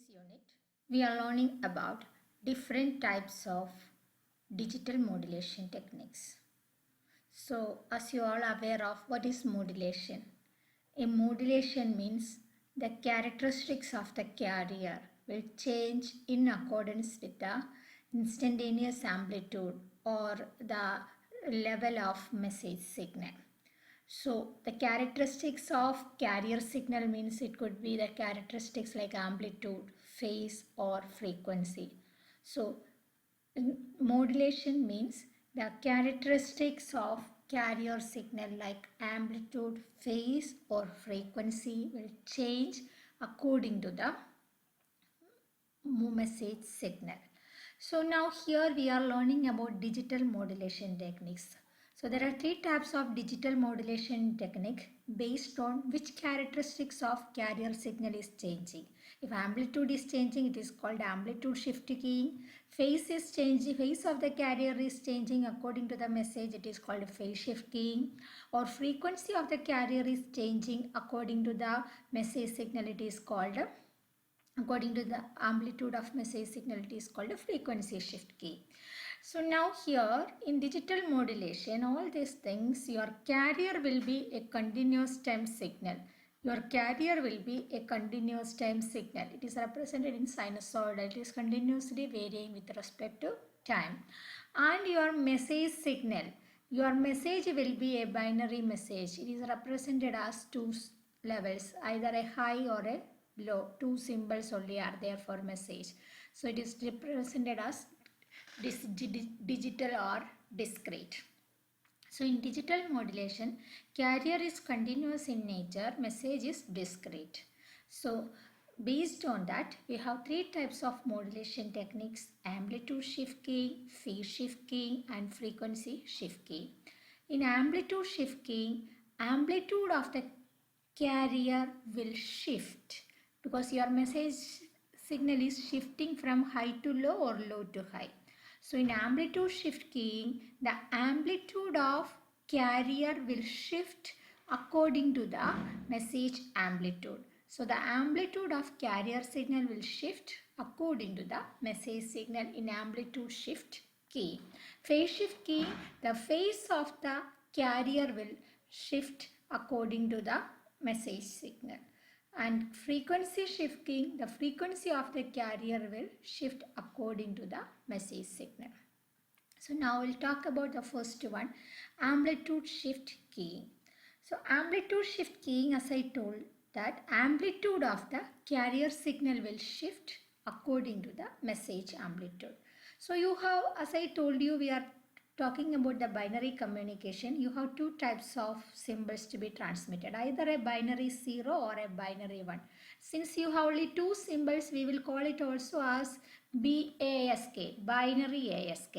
unit, we are learning about different types of digital modulation techniques. So, as you all are aware of what is modulation? A modulation means the characteristics of the carrier will change in accordance with the instantaneous amplitude or the level of message signal. So the characteristics of carrier signal means it could be the characteristics like amplitude, phase or frequency. So modulation means the characteristics of carrier signal like amplitude, phase or frequency will change according to the message signal. So now here we are learning about digital modulation techniques. So there are three types of digital modulation technique based on which characteristics of carrier signal is changing. If amplitude is changing, it is called amplitude shift keying. Phase is changing, phase of the carrier is changing according to the message, it is called phase shift keying. Or frequency of the carrier is changing according to the message signal, it is called according to the amplitude of message signal, it is called a frequency shift key. So now here in digital modulation, all these things, your carrier will be a continuous time signal. Your carrier will be a continuous time signal. It is represented in sinusoid. It is continuously varying with respect to time. And your message signal, your message will be a binary message. It is represented as two levels, either a high or a low. Two symbols only are there for message. So it is represented as digital or discrete. So in digital modulation, carrier is continuous in nature, message is discrete. So based on that, we have three types of modulation techniques: amplitude shift keying, phase shift keying and frequency shift keying. In amplitude shift keying, amplitude of the carrier will shift because your message signal is shifting from high to low or low to high. So in amplitude shift keying, the amplitude of carrier will shift according to the message amplitude. So the amplitude of carrier signal will shift according to the message signal in amplitude shift key. Phase shift key, the phase of the carrier will shift according to the message signal. And frequency shift keying, the frequency of the carrier will shift according to the message signal. So now we'll talk about the first one, amplitude shift keying. So amplitude shift keying, as I told, that amplitude of the carrier signal will shift according to the message amplitude. So you have, as I told you, we are talking about the binary communication. You have two types of symbols to be transmitted, either a binary 0 or a binary 1. Since you have only two symbols, we will call it also as BASK, binary ASK,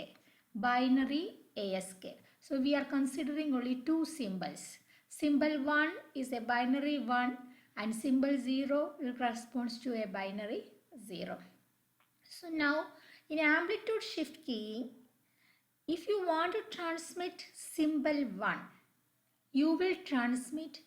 binary ASK. So we are considering only two symbols. Symbol 1 is a binary 1 and symbol 0 corresponds to a binary 0. So now in amplitude shift keying, if you want to transmit symbol 1, you will transmit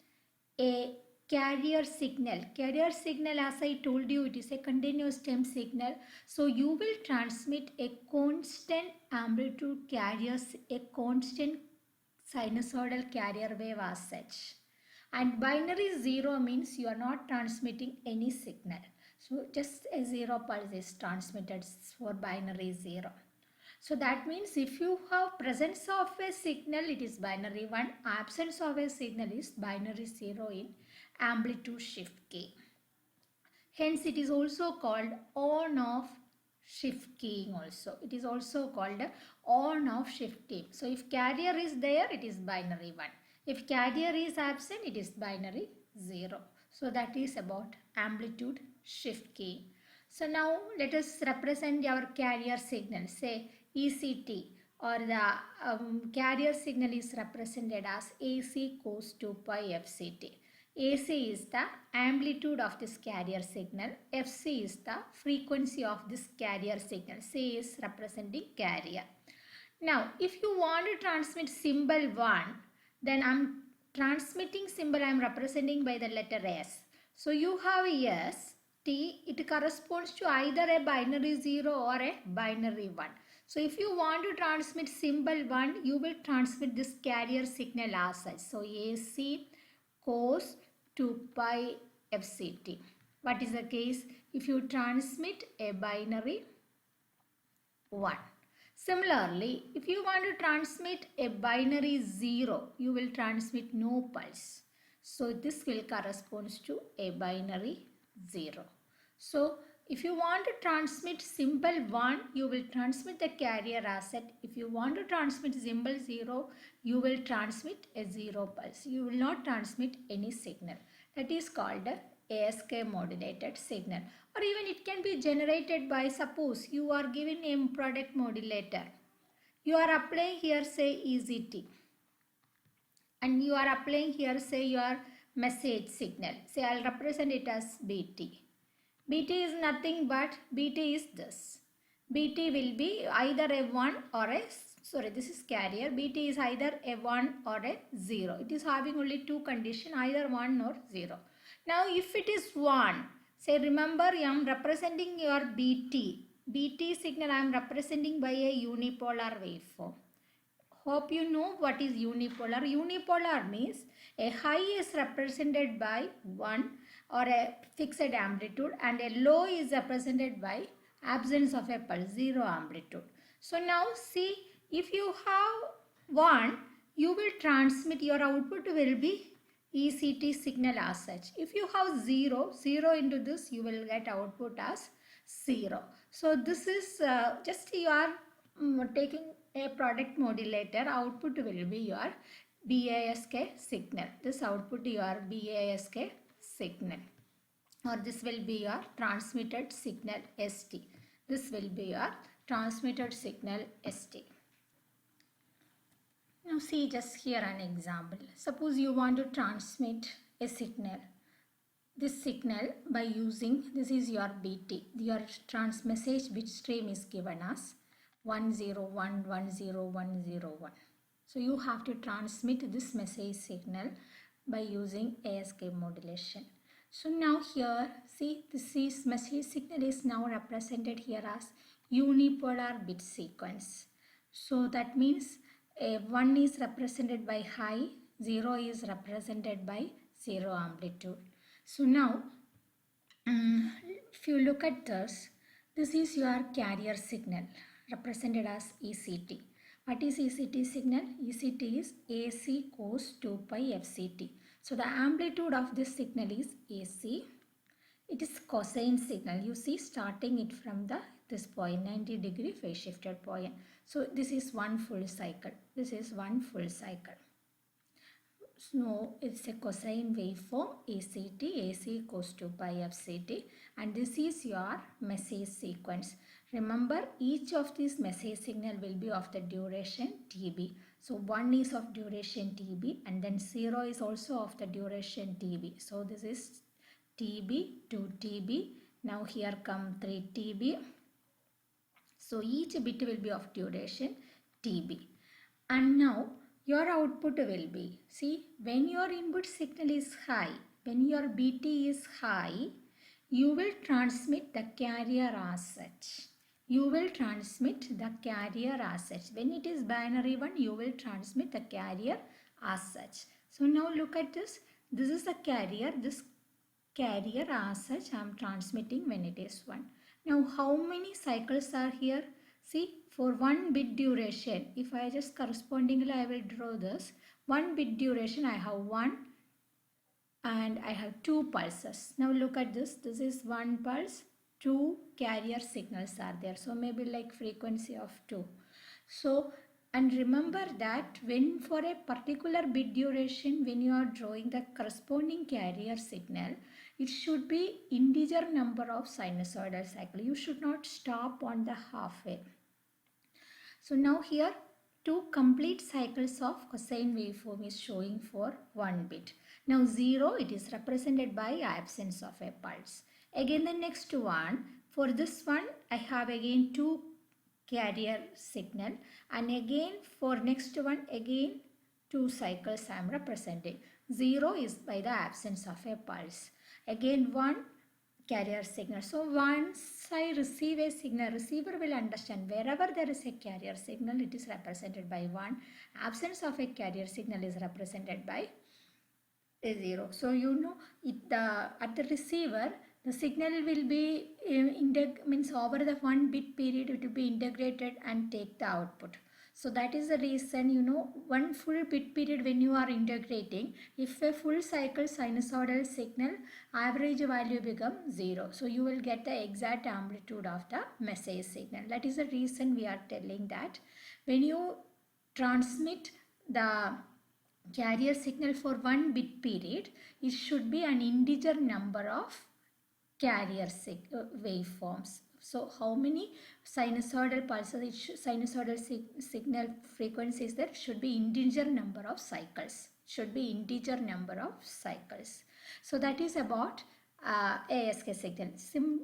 a carrier signal. Carrier signal, as I told you, it is a continuous time signal. So you will transmit a constant amplitude carrier, a constant sinusoidal carrier wave as such. And binary 0 means you are not transmitting any signal. So just a 0 pulse is transmitted for binary 0. So that means if you have presence of a signal, it is binary 1. Absence of a signal is binary 0 in amplitude shift key. Hence it is also called on-off shift keying also. It is also called on-off shift keying. So if carrier is there, it is binary 1. If carrier is absent, it is binary 0. So that is about amplitude shift keying. So now let us represent our carrier signal. Say ECT, or the carrier signal is represented as AC cos 2 pi FCT. AC is the amplitude of this carrier signal. FC is the frequency of this carrier signal. C is representing carrier. Now if you want to transmit symbol 1, then transmitting symbol I am representing by the letter S. So you have S T, it corresponds to either a binary 0 or a binary 1. So if you want to transmit symbol 1, you will transmit this carrier signal as such. So AC cos 2 pi FCT. What is the case? If you transmit a binary 1. Similarly, if you want to transmit a binary 0, you will transmit no pulse. So this will corresponds to a binary 0. So if you want to transmit symbol 1, you will transmit the carrier asset. If you want to transmit symbol 0, you will transmit a 0 pulse. You will not transmit any signal. That is called a ASK modulated signal, or even it can be generated by, suppose you are given a product modulator, you are applying here say EZT, and you are applying here say your message signal, say I'll represent it as BT. BT is nothing but BT is this. BT will be either a 1 or a, sorry, this is carrier. BT is either a 1 or a 0. It is having only two conditions, either 1 or 0. Now if it is 1, say remember I am representing your BT. BT signal I am representing by a unipolar waveform. Hope you know what is unipolar. Unipolar means a high is represented by 1 or a fixed amplitude, and a low is represented by absence of a pulse, 0 amplitude. So now see, if you have 1, you will transmit, your output will be ECT signal as such. If you have 0, 0 into this, you will get output as 0. So this is just you are taking a product modulator, output will be your BASK signal. This output your BASK signal, or this will be your transmitted signal ST. This will be your transmitted signal ST. Now see just here an example. Suppose you want to transmit a signal. This signal by using, this is your BT. Your message bit stream is given as 101101101. So you have to transmit this message signal by using ASK modulation. So now here, see, this is message signal is now represented here as unipolar bit sequence. So that means 1 is represented by high, 0 is represented by 0 amplitude. So now, if you look at this, this is your carrier signal represented as ECT. What is ECT signal? ECT is AC cos 2 pi FCT. So the amplitude of this signal is AC. It is cosine signal. You see, starting it from this point, 90 degree phase shifted point. So this is one full cycle. This is one full cycle. So it's a cosine waveform, ACT, AC cos 2 pi FCT, and this is your message sequence. Remember, each of these message signal will be of the duration TB. So 1 is of duration TB, and then 0 is also of the duration TB. So this is TB, 2 TB. Now here come 3 TB. So each bit will be of duration TB. And now your output will be, see, when your input signal is high, when your BT is high, you will transmit the carrier as such. You will transmit the carrier as such. When it is binary 1, you will transmit the carrier as such. So now look at this. This is the carrier. This carrier as such I am transmitting when it is 1. Now how many cycles are here? See, for 1 bit duration, if I just correspondingly I will draw this. 1 bit duration I have 1 and I have 2 pulses. Now look at this. This is 1 pulse. 2 carrier signals are there. So maybe like frequency of 2. So, and remember that when for a particular bit duration, when you are drawing the corresponding carrier signal, it should be integer number of sinusoidal cycles. You should not stop on the halfway. So now here 2 complete cycles of cosine waveform is showing for 1 bit. Now 0, it is represented by absence of a pulse. Again the next one, for this one I have again 2 carrier signal, and again for next one again 2 cycles I am representing. 0 is by the absence of a pulse. Again 1 carrier signal. So once I receive a signal, receiver will understand wherever there is a carrier signal, it is represented by 1. Absence of a carrier signal is represented by a 0. So you know at the receiver, the signal will be means over the 1 bit period it will be integrated and take the output. So that is the reason, you know, one full bit period when you are integrating, if a full cycle sinusoidal signal, average value becomes 0. So you will get the exact amplitude of the message signal. That is the reason we are telling that when you transmit the carrier signal for 1 bit period, it should be an integer number of carrier waveforms. So how many sinusoidal pulses, sinusoidal signal frequencies there should be integer number of cycles. Should be integer number of cycles. So that is about ASK signal.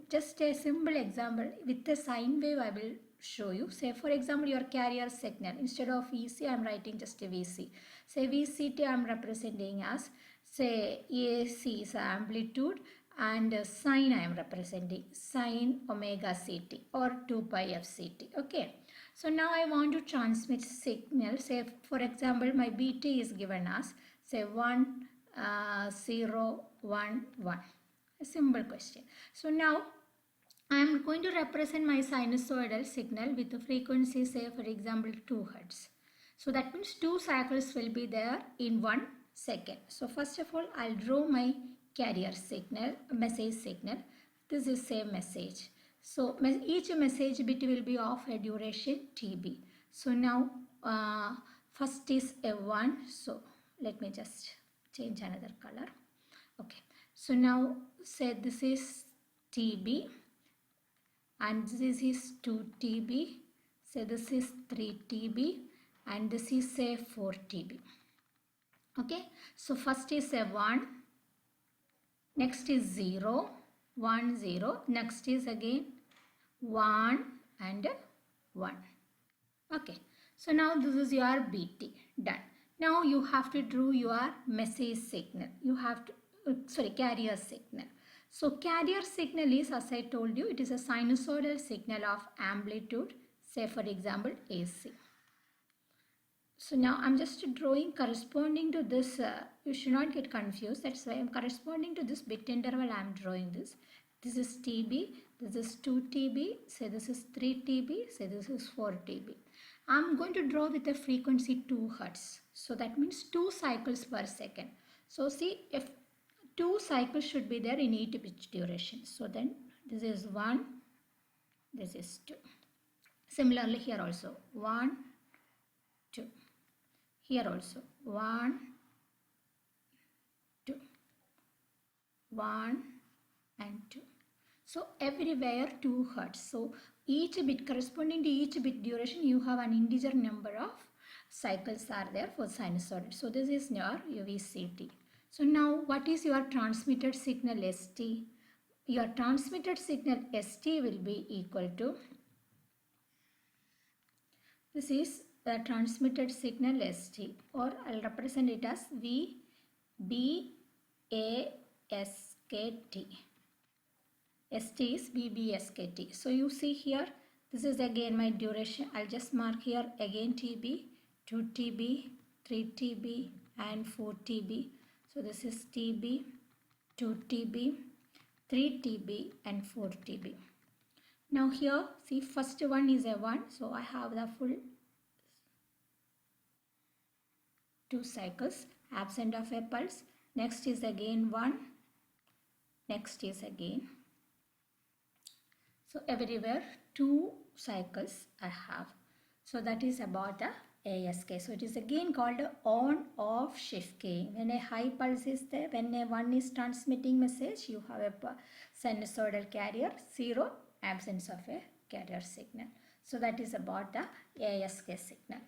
Just a simple example with the sine wave I will show you. Say for example your carrier signal, instead of VC I am writing just a VC. Say VCT I am representing as, say AC is amplitude, and sine I am representing sine omega ct or 2 pi fct. Okay, so now I want to transmit signal. Say for example my BT is given as, say 1 0 1 1. A simple question. So now I am going to represent my sinusoidal signal with the frequency, say for example 2 Hz. So that means 2 cycles will be there in 1 second. So first of all I'll draw my carrier signal, message signal. This is same message. So each message bit will be of a duration TB. So now first is a 1. So let me just change another color. Okay. So now say this is TB and this is 2 TB. So this is 3 TB and this is say 4 TB. Okay. So first is a 1. Next is 0, 1, 0. Next is again 1 and 1. Okay. So now this is your BT. Done. Now you have to draw your message signal. You have to, carrier signal. So carrier signal is, as I told you, it is a sinusoidal signal of amplitude. Say for example AC. So now I'm just drawing corresponding to this, you should not get confused, that's why I'm corresponding to this bit interval I'm drawing this. This is TB, this is 2 TB, say this is 3 TB, say this is 4 TB. I'm going to draw with a frequency 2 Hz. So that means 2 cycles per second. So see, if 2 cycles should be there in each bit duration. So then this is 1, this is 2. Similarly here also 1, 2. Here also 1, 2, 1 and 2. So everywhere 2 Hz. So each bit corresponding to each bit duration you have an integer number of cycles are there for sinusoid. So this is your VCT. So now what is your transmitted signal ST? Your transmitted signal ST will be equal to, this is the transmitted signal ST, or I'll represent it as VBASKT. ST is VBASKT. So you see here, this is again my duration. I'll just mark here again TB, 2 TB, 3 TB and 4 TB. So this is TB, 2 TB, 3 TB and 4 TB. Now here, see, first one is a 1. So I have the full 2 cycles, absent of a pulse. Next is again 1. Next is again. So everywhere 2 cycles I have. So that is about the ASK. So it is again called on-off shift keying. When a high pulse is there, when a 1 is transmitting message, you have a sinusoidal carrier, 0, absence of a carrier signal. So that is about the ASK signal.